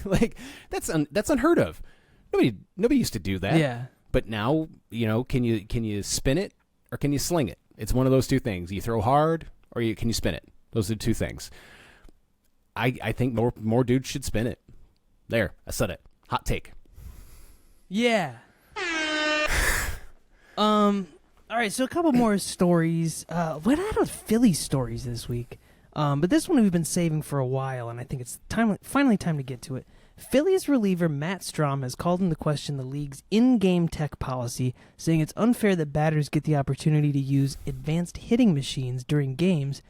B: Like, that's unheard of. Nobody used to do that.
A: Yeah.
B: But now, can you spin it or can you sling it? It's one of those two things. You throw hard or can you spin it? Those are the two things. I think more dudes should spin it. There, I said it. Hot take.
A: Yeah. All right, so a couple more stories. Went out of Philly stories this week. But this one we've been saving for a while, and I think it's finally time to get to it. Phillies reliever Matt Strahm has called into question the league's in-game tech policy, saying it's unfair that batters get the opportunity to use advanced hitting machines during games,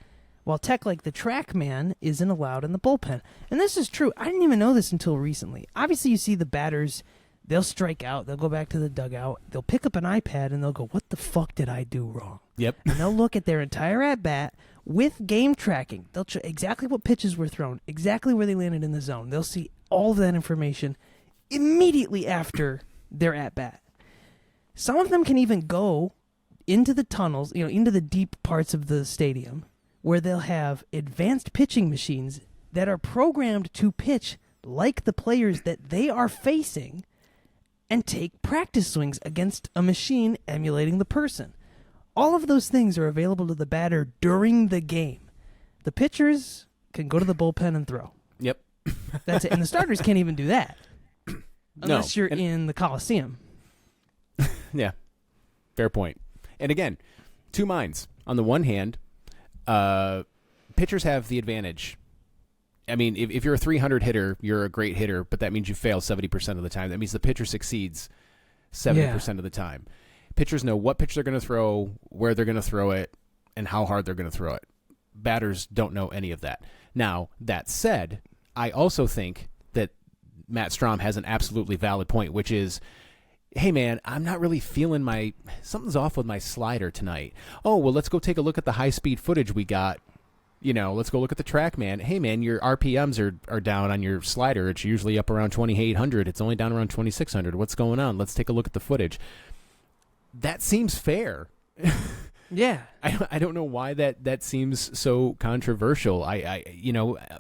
A: while tech like the TrackMan isn't allowed in the bullpen. And this is true. I didn't even know this until recently. Obviously, you see the batters, they'll strike out, they'll go back to the dugout, they'll pick up an iPad, and they'll go, what the fuck did I do wrong?
B: Yep.
A: And they'll look at their entire at-bat with game tracking. They'll show exactly what pitches were thrown, exactly where they landed in the zone. They'll see all of that information immediately after their at-bat. Some of them can even go into the tunnels, into the deep parts of the stadium, where they'll have advanced pitching machines that are programmed to pitch like the players that they are facing and take practice swings against a machine emulating the person. All of those things are available to the batter during the game. The pitchers can go to the bullpen and throw.
B: Yep.
A: That's it. And the starters can't even do that. Unless you're in the Coliseum.
B: Yeah. Fair point. And again, two minds. On the one hand, pitchers have the advantage. I mean, if you're a 300 hitter, you're a great hitter, but that means you fail 70% of the time. That means the pitcher succeeds 70% of the time. Pitchers know what pitch they're going to throw, where they're going to throw it, and how hard they're going to throw it. Batters don't know any of that. Now, that said, I also think that Matt Strahm has an absolutely valid point, which is, hey, man, I'm not really feeling something's off with my slider tonight. Oh, well, let's go take a look at the high-speed footage we got. Let's go look at the TrackMan. Hey, man, your RPMs are down on your slider. It's usually up around 2,800. It's only down around 2,600. What's going on? Let's take a look at the footage. That seems fair.
A: Yeah.
B: I don't know why that seems so controversial.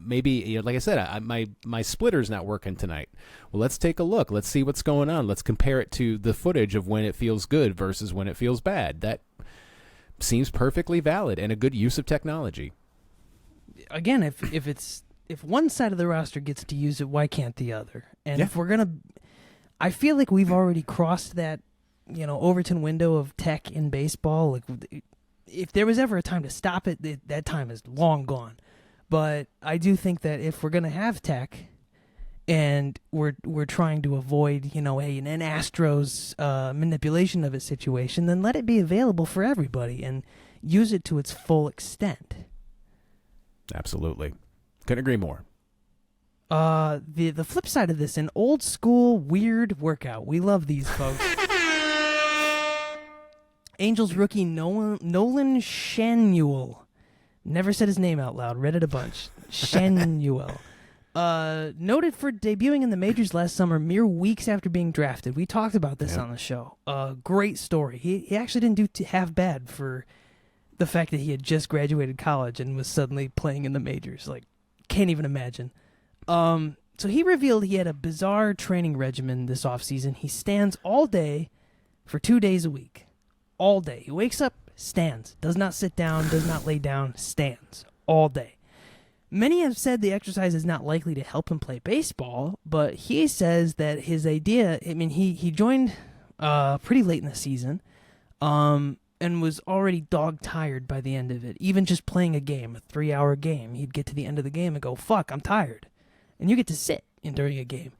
B: Maybe like I said, my splitter's not working tonight. Well, let's take a look. Let's see what's going on. Let's compare it to the footage of when it feels good versus when it feels bad. That seems perfectly valid and a good use of technology.
A: Again, if one side of the roster gets to use it, why can't the other? And if we're gonna, I feel like we've already crossed that Overton window of tech in baseball. Like, if there was ever a time to stop it, that time is long gone. But I do think that if we're gonna have tech, and we're trying to avoid an Astros manipulation of a situation, then let it be available for everybody and use it to its full extent.
B: Absolutely, couldn't agree more.
A: The flip side of this, an old school weird workout. We love these folks. Angels rookie Nolan Schanuel. Never said his name out loud. Read it a bunch. Schanuel. Noted for debuting in the majors last summer, mere weeks after being drafted. We talked about this on the show. Great story. He actually didn't do half bad for the fact that he had just graduated college and was suddenly playing in the majors. Like, can't even imagine. So he revealed he had a bizarre training regimen this offseason. He stands all day for 2 days a week. All day. He wakes up, stands. Does not sit down, does not lay down, stands. All day. Many have said the exercise is not likely to help him play baseball, but he says that his idea, he joined pretty late in the season. and was already dog tired by the end of it. Even just playing a game, a 3-hour game, he'd get to the end of the game and go, "Fuck, I'm tired," and you get to sit during a game.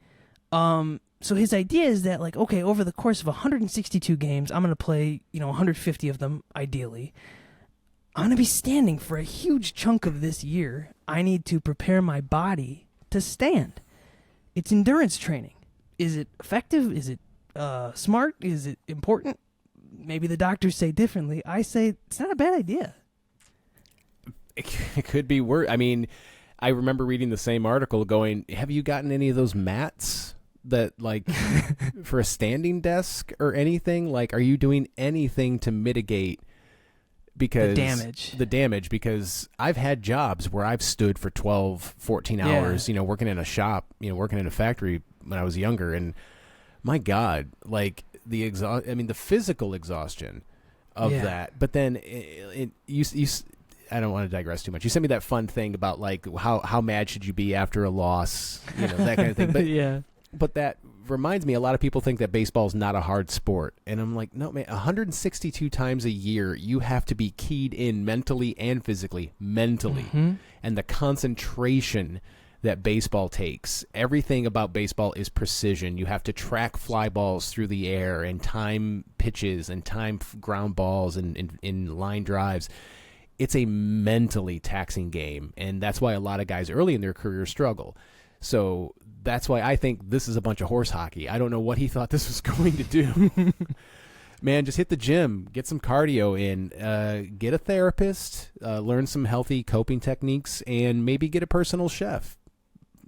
A: So his idea is that, like, okay, over the course of 162 games, I'm going to play, 150 of them, ideally. I'm going to be standing for a huge chunk of this year. I need to prepare my body to stand. It's endurance training. Is it effective? Is it smart? Is it important? Maybe the doctors say differently. I say it's not a bad idea.
B: It could be worse. I mean, I remember reading the same article going, have you gotten any of those mats that, like, for a standing desk or anything? Like, are you doing anything to mitigate the damage? Because I've had jobs where I've stood for 12, 14 hours, working in a shop, working in a factory when I was younger. And my God, like the physical exhaustion of that. But then I don't want to digress too much. You sent me that fun thing about, like, how mad should you be after a loss, that kind of thing. But But that reminds me, a lot of people think that baseball is not a hard sport. And I'm like, no, man, 162 times a year, you have to be keyed in mentally and physically. Mm-hmm. And the concentration that baseball takes. Everything about baseball is precision. You have to track fly balls through the air and time pitches and time ground balls and in line drives. It's a mentally taxing game. And that's why a lot of guys early in their career struggle. So that's why I think this is a bunch of horse hockey. I don't know what he thought this was going to do. Man, just hit the gym, get some cardio in, get a therapist, learn some healthy coping techniques, and maybe get a personal chef.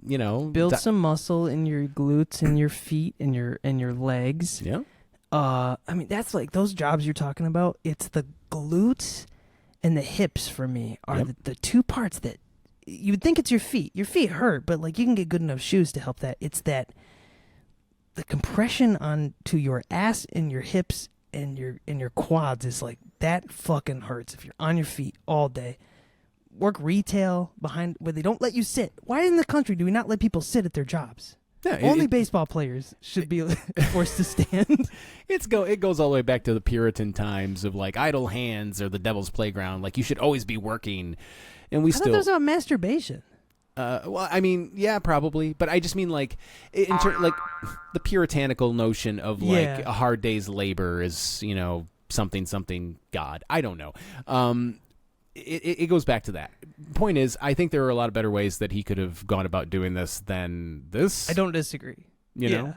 A: Build some muscle in your glutes and your feet and your legs.
B: Yeah.
A: That's like those jobs you're talking about. It's the glutes and the hips for me are the two parts that you would think it's your feet. Your feet hurt, but like you can get good enough shoes to help that. It's that the compression onto your ass and your hips and your quads is like that fucking hurts if you're on your feet all day. Work retail behind where they don't let you sit. Why in the country do we not let people sit at their jobs? Yeah, only baseball players should be forced to stand.
B: It goes all the way back to the Puritan times of like idle hands or the devil's playground. Like you should always be working. And I
A: thought that was about masturbation.
B: Well, I mean, yeah, probably, but I just mean like, like the puritanical notion of like a hard day's labor is something God. I don't know. It goes back to that. Point is, I think there are a lot of better ways that he could have gone about doing this than this.
A: I don't disagree.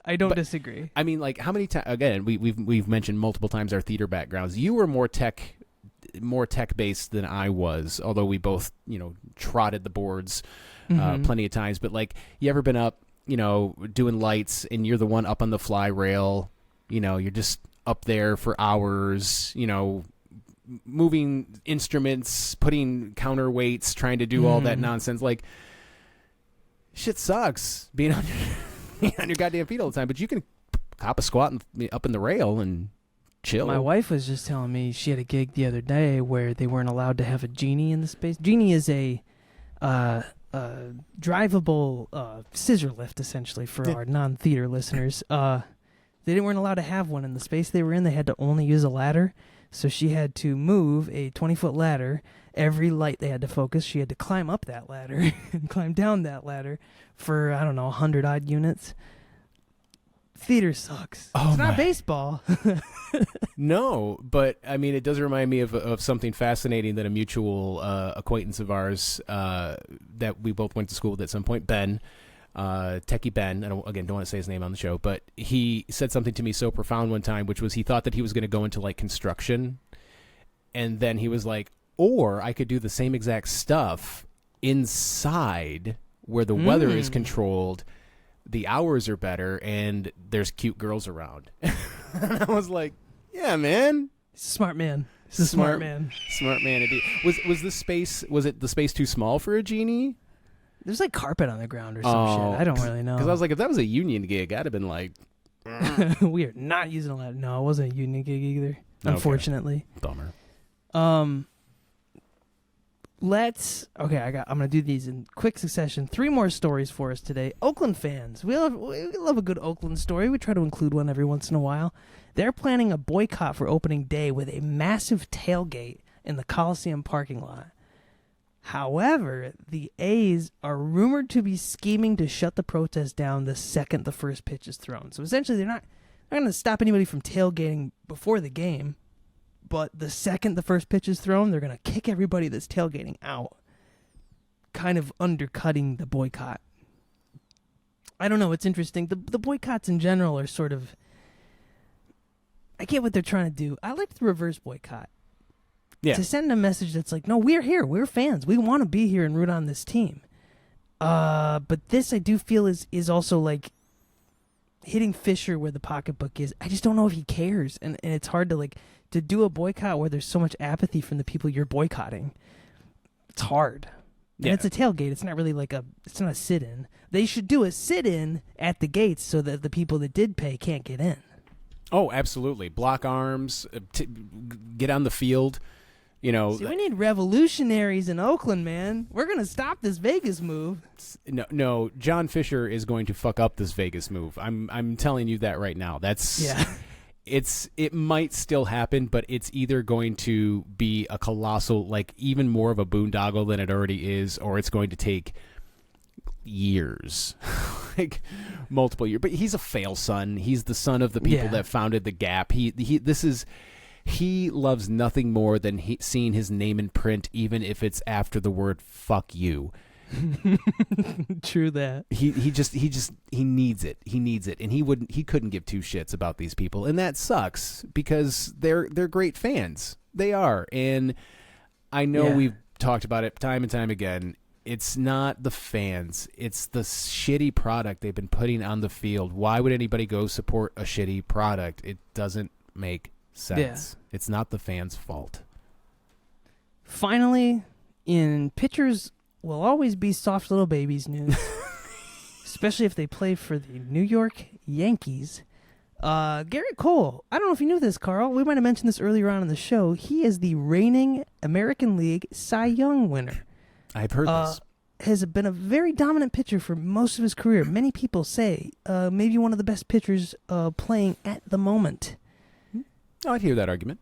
A: I don't disagree.
B: I mean, like how many times? Again, we've mentioned multiple times our theater backgrounds. You were more tech based than I was, although we both, trotted the boards plenty of times. But like, you ever been up, doing lights and you're the one up on the fly rail, you're just up there for hours, moving instruments, putting counterweights, trying to do all that nonsense. Like, shit sucks being on your goddamn feet all the time, but you can hop a squat up in the rail and chill.
A: My wife was just telling me she had a gig the other day where they weren't allowed to have a genie in the space. Genie is a drivable scissor lift, essentially, for our non-theater listeners. They weren't allowed to have one in the space they were in. They had to only use a ladder. So she had to move a 20-foot ladder. Every light they had to focus, she had to climb up that ladder and climb down that ladder for, 100-odd units. Theater sucks. It's not baseball.
B: No, but I mean, it does remind me of something fascinating that a mutual acquaintance of ours that we both went to school with at some point, Ben, Techie Ben. I don't want to say his name on the show, but he said something to me so profound one time, which was he thought that he was going to go into like construction, and then he was like, or I could do the same exact stuff inside where the weather is controlled. The hours are better, and there's cute girls around. And I was like, yeah, man.
A: Smart man. He's a smart man.
B: Smart man. Was the space too small for a genie?
A: There's like carpet on the ground or some shit. I don't really know.
B: Because I was like, if that was a union gig, I'd have been like...
A: We are not using a ladder. No, it wasn't a union gig either, unfortunately.
B: Bummer.
A: I'm gonna do these in quick succession. 3 more stories for us today. Oakland fans, we love a good Oakland story. We try to include one every once in a while. They're planning a boycott for opening day with a massive tailgate in the Coliseum parking lot. However, the A's are rumored to be scheming to shut the protest down the second the first pitch is thrown. So essentially, they're not going to stop anybody from tailgating before the game. But the second the first pitch is thrown, they're going to kick everybody that's tailgating out, kind of undercutting the boycott. I don't know. It's interesting. The boycotts in general are sort of... I get what they're trying to do. I like the reverse boycott.
B: Yeah.
A: To send a message that's like, no, we're here. We're fans. We want to be here and root on this team. But this I do feel is also like hitting Fisher where the pocketbook is. I just don't know if he cares. And it's hard to do a boycott where there's so much apathy from the people you're boycotting. It's hard. And it's a tailgate. It's not really it's not a sit-in. They should do a sit-in at the gates so that the people that did pay can't get in.
B: Oh, absolutely. Block arms, get on the field. You know,
A: we need revolutionaries in Oakland, man. We're going to stop this Vegas move.
B: No, John Fisher is going to fuck up this Vegas move. I'm telling you that right now. It might still happen, but it's either going to be a colossal, even more of a boondoggle than it already is, or it's going to take years, multiple years. But he's a fail son. He's the son of the people that founded the Gap. He loves nothing more than seeing his name in print, even if it's after the word "fuck you."
A: True that.
B: He needs it. He needs it, and he couldn't give 2 shits about these people, and that sucks because they're great fans. They are, and I know we've talked about it time and time again. It's not the fans. It's the shitty product they've been putting on the field. Why would anybody go support a shitty product? It doesn't make sense. Yeah. It's not the fans' fault.
A: Finally, in pitchers will always be soft little babies news, especially if they play for the New York Yankees. Garrett Cole, I don't know if you knew this, Carl. We might have mentioned this earlier on in the show. He is the reigning American League Cy Young winner.
B: I've heard this.
A: Has been a very dominant pitcher for most of his career. Many people say maybe one of the best pitchers playing at the moment.
B: Oh, I'd hear that argument.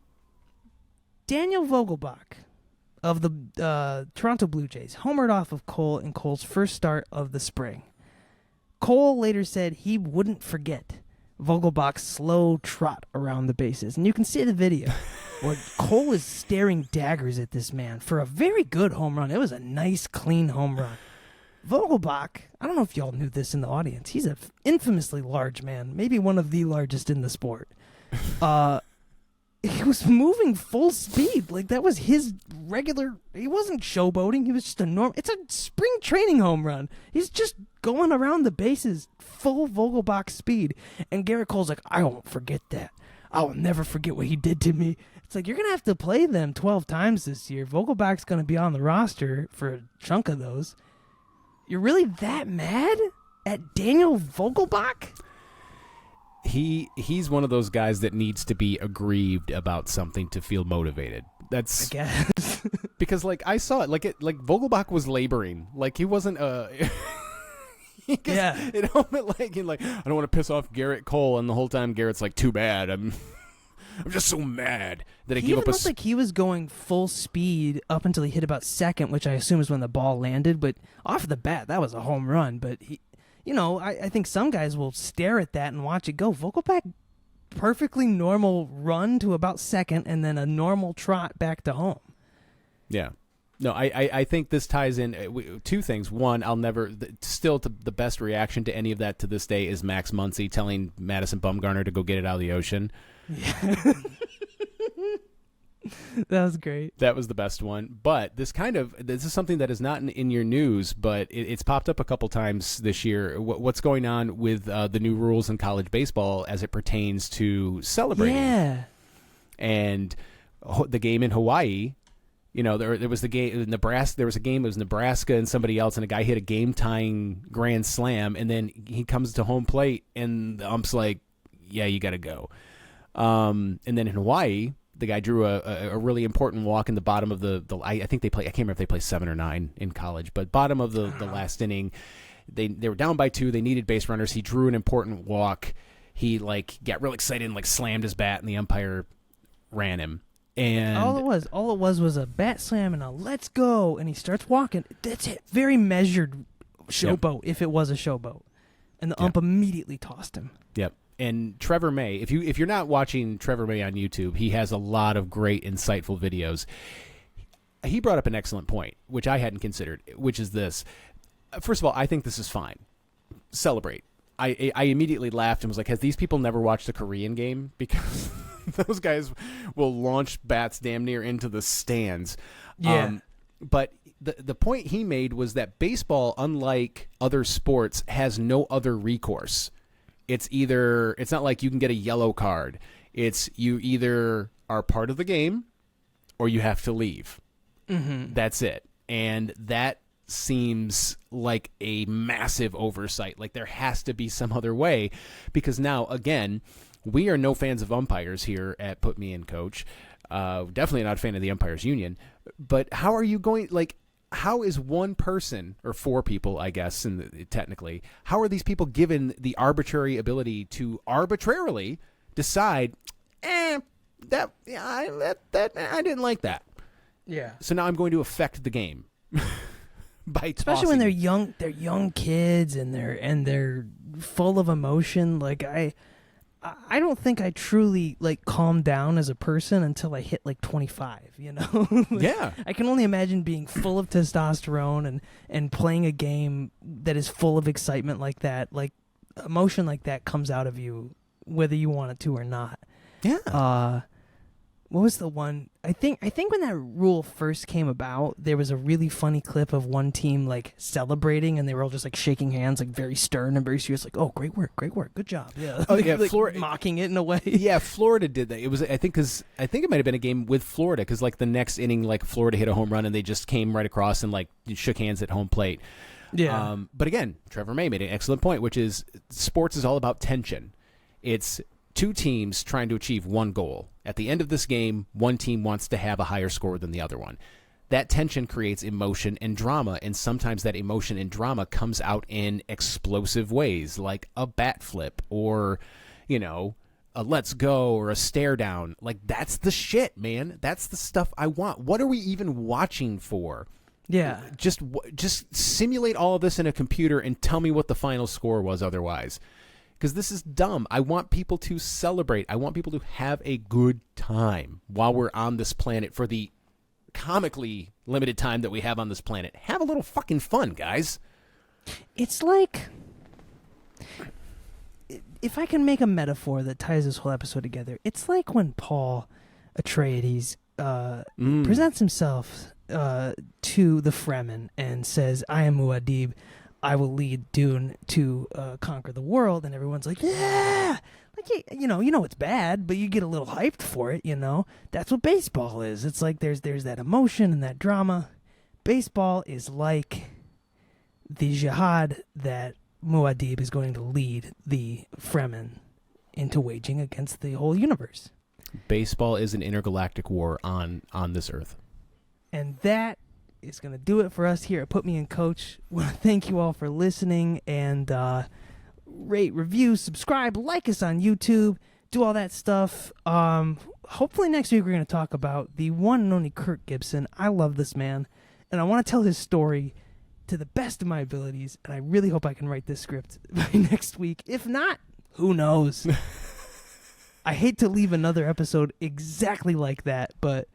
A: Daniel Vogelbach of the Toronto Blue Jays homered off of Cole in Cole's first start of the spring. Cole later said he wouldn't forget Vogelbach's slow trot around the bases. And you can see the video where Cole is staring daggers at this man for a very good home run. It was a nice, clean home run. Vogelbach, I don't know if y'all knew this in the audience, he's an infamously large man, maybe one of the largest in the sport. He was moving full speed. That was his regular... He wasn't showboating. He was just a normal... It's a spring training home run. He's just going around the bases full Vogelbach speed. And Garrett Cole's like, I won't forget that. I will never forget what he did to me. It's like, you're going to have to play them 12 times this year. Vogelbach's going to be on the roster for a chunk of those. You're really that mad at Daniel Vogelbach?
B: He's one of those guys that needs to be aggrieved about something to feel motivated. That's, I guess. Because I saw it, Vogelbach was laboring. He wasn't it almost I don't want to piss off Garrett Cole, and the whole time Garrett's too bad. I'm just so mad that I gave up. He looked
A: like he was going full speed up until he hit about second, which I assume is when the ball landed. But off the bat, that was a home run. But he. I think some guys will stare at that and watch it go. Vogelbach, perfectly normal run to about second and then a normal trot back to home.
B: Yeah. No, I think this ties in 2 things. One, the best reaction to any of that to this day is Max Muncy telling Madison Bumgarner to go get it out of the ocean. Yeah.
A: That was great.
B: That was the best one. But this is something that is not in your news, but it's popped up a couple times this year. What's going on with the new rules in college baseball as it pertains to celebrating?
A: Yeah.
B: And the game in Hawaii, there was the game in Nebraska. There was a game. It was Nebraska and somebody else, and a guy hit a game-tying grand slam, and then he comes to home plate, and the ump's like, "Yeah, you got to go." And then in Hawaii, the guy drew a really important walk in the bottom of the I think they play. I can't remember if they play 7 or 9 in college, but bottom of the last inning, they were down by 2. They needed base runners. He drew an important walk. He got real excited and slammed his bat, and the umpire ran him. And
A: all it was a bat slam and a let's go, and he starts walking. That's it. Very measured showboat, if it was a showboat, and the ump immediately tossed him.
B: Yep. And Trevor May, if you're not watching Trevor May on YouTube, he has a lot of great, insightful videos. He brought up an excellent point, which I hadn't considered, which is this. First of all, I think this is fine. Celebrate. I immediately laughed and was like, has these people never watched a Korean game? Because those guys will launch bats damn near into the stands.
A: Yeah.
B: But the point he made was that baseball, unlike other sports, has no other recourse. It's not like you can get a yellow card. It's you either are part of the game or you have to leave.
A: Mm-hmm.
B: That's it. And that seems like a massive oversight. Like there has to be some other way, because now, again, we are no fans of umpires here at Put Me In Coach. Definitely not a fan of the Umpires Union. But how are you going, how is one person, or 4 people, I guess, technically, how are these people given the arbitrary ability to arbitrarily decide, I didn't like that.
A: Yeah.
B: So now I'm going to affect the game.
A: Especially when they're young kids and they're full of emotion. I don't think I truly calm down as a person until I hit 25,
B: Yeah.
A: I can only imagine being full of testosterone and playing a game that is full of excitement like that. Emotion like that comes out of you whether you want it to or not.
B: Yeah.
A: What was the one? I think when that rule first came about, there was a really funny clip of one team celebrating, and they were all just shaking hands, very stern and very serious, oh, great work, good job. Yeah.
B: Oh yeah,
A: Florida mocking it in a way.
B: Yeah, Florida did that. It was I think it might have been a game with Florida, because the next inning, Florida hit a home run and they just came right across and shook hands at home plate.
A: Yeah.
B: But again, Trevor May made an excellent point, which is sports is all about tension. It's 2 teams trying to achieve one goal. At the end of this game, one team wants to have a higher score than the other one. That tension creates emotion and drama, and sometimes that emotion and drama comes out in explosive ways, like a bat flip or, a let's go or a stare down. That's the shit, man. That's the stuff I want. What are we even watching for?
A: Yeah.
B: Just simulate all of this in a computer and tell me what the final score was otherwise. Because this is dumb. I want people to celebrate. I want people to have a good time while we're on this planet for the comically limited time that we have on this planet. Have a little fucking fun, guys.
A: It's if I can make a metaphor that ties this whole episode together, it's like when Paul Atreides presents himself to the Fremen and says, I am Muad'Dib. I will lead Dune to conquer the world, and everyone's like, yeah! It's bad, but you get a little hyped for it, That's what baseball is. It's there's that emotion and that drama. Baseball is like the jihad that Muad'Dib is going to lead the Fremen into waging against the whole universe.
B: Baseball is an intergalactic war on this earth.
A: And that is going to do it for us here at Put Me In Coach. I want to thank you all for listening, and rate, review, subscribe, like us on YouTube, do all that stuff. Hopefully next week we're going to talk about the one and only Kirk Gibson. I love this man, and I want to tell his story to the best of my abilities, and I really hope I can write this script by next week. If not, who knows? I hate to leave another episode exactly like that, but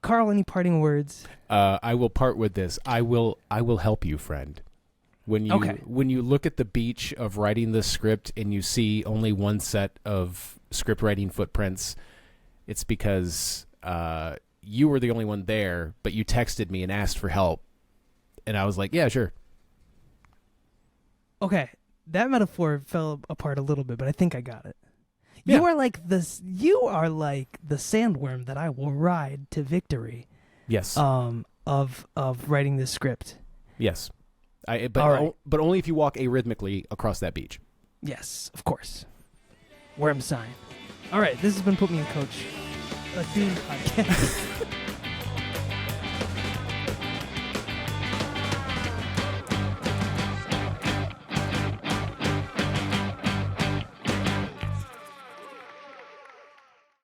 A: Carl, any parting words?
B: I will part with this. I will help you, friend. When you look at the beach of writing this script and you see only one set of script writing footprints, it's because you were the only one there, but you texted me and asked for help, and I was like, yeah, sure.
A: Okay, that metaphor fell apart a little bit, but I think I got it.
B: Yeah.
A: You are like the sandworm that I will ride to victory.
B: Yes.
A: Of writing this script.
B: Yes. But only if you walk arrhythmically across that beach.
A: Yes, of course. Worm sign. All right, this has been Put Me In Coach. a Dune podcast.